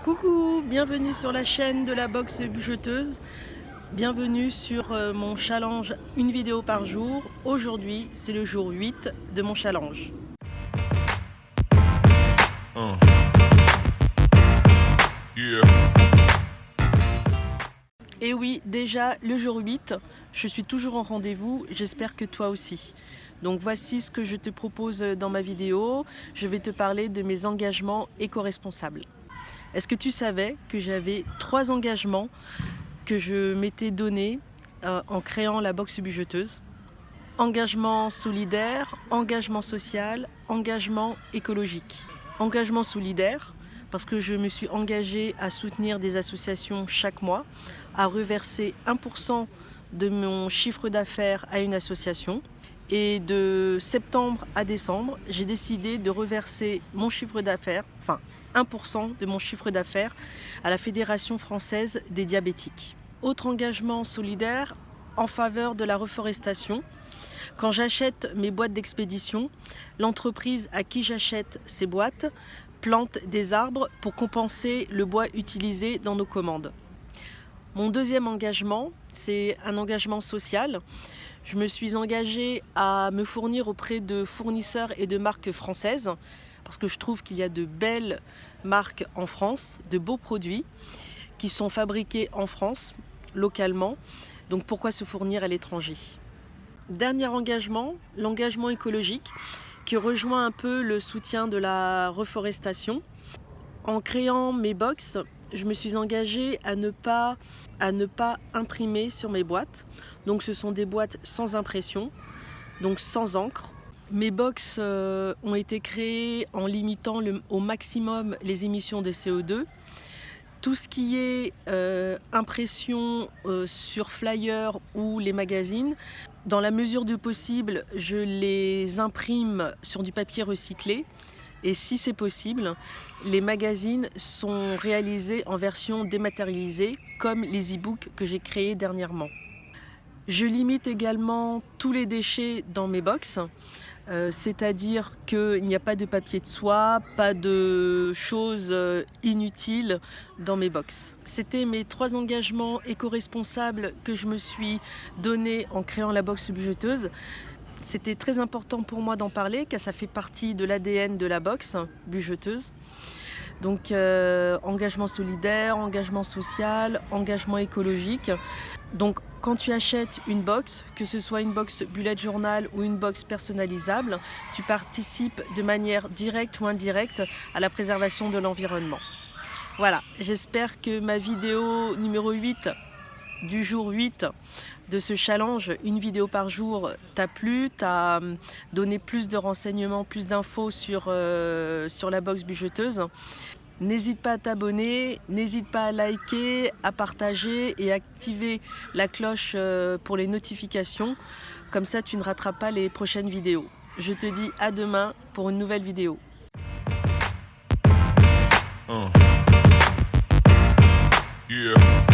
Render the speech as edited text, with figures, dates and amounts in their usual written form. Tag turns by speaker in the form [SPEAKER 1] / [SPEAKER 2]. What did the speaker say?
[SPEAKER 1] Coucou, bienvenue sur la chaîne de la boxe bugeteuse. Bienvenue sur mon challenge une vidéo par jour. Aujourd'hui, c'est le jour 8 de mon challenge. Et oui, déjà le jour 8, je suis toujours en rendez-vous, j'espère que toi aussi. Donc voici ce que je te propose dans ma vidéo. Je vais te parler de mes engagements éco-responsables. Est-ce que tu savais que j'avais 3 engagements que je m'étais donné en créant la boxe bugeteuse? Engagement solidaire, engagement social, engagement écologique. Engagement solidaire, parce que je me suis engagée à soutenir des associations chaque mois, à reverser 1% de mon chiffre d'affaires à une association. Et de septembre à décembre, j'ai décidé de reverser mon chiffre d'affaires, enfin 1% de mon chiffre d'affaires à la Fédération française des diabétiques. Autre engagement solidaire en faveur de la reforestation. Quand j'achète mes boîtes d'expédition, l'entreprise à qui j'achète ces boîtes plante des arbres pour compenser le bois utilisé dans nos commandes. Mon deuxième engagement, c'est un engagement social. Je me suis engagée à me fournir auprès de fournisseurs et de marques françaises parce que je trouve qu'il y a de belles marques en France, de beaux produits qui sont fabriqués en France, localement. Donc pourquoi se fournir à l'étranger ? Dernier engagement, l'engagement écologique qui rejoint un peu le soutien de la reforestation. En créant mes box, je me suis engagée à ne pas imprimer sur mes boîtes. Donc ce sont des boîtes sans impression, donc sans encre. Mes box ont été créées en limitant au maximum les émissions de CO2. Tout ce qui est impression sur flyer ou les magazines, dans la mesure du possible, je les imprime sur du papier recyclé. Et si c'est possible, les magazines sont réalisés en version dématérialisée, comme les e-books que j'ai créés dernièrement. Je limite également tous les déchets dans mes box, c'est-à-dire qu'il n'y a pas de papier de soie, pas de choses inutiles dans mes box. C'était mes 3 engagements éco-responsables que je me suis donné en créant la boxe bugeteuse. C'était très important pour moi d'en parler car ça fait partie de l'ADN de la boxe bugeteuse. Donc engagement solidaire, engagement social, engagement écologique. Donc quand tu achètes une box, que ce soit une box bullet journal ou une box personnalisable, tu participes de manière directe ou indirecte à la préservation de l'environnement. Voilà, j'espère que ma vidéo numéro 8 du jour 8 de ce challenge, une vidéo par jour, t'a plu, t'a donné plus de renseignements, plus d'infos sur la boxe bugeteuse. N'hésite pas à t'abonner, n'hésite pas à liker, à partager et activer la cloche pour les notifications. Comme ça, tu ne rateras pas les prochaines vidéos. Je te dis à demain pour une nouvelle vidéo.
[SPEAKER 2] Yeah.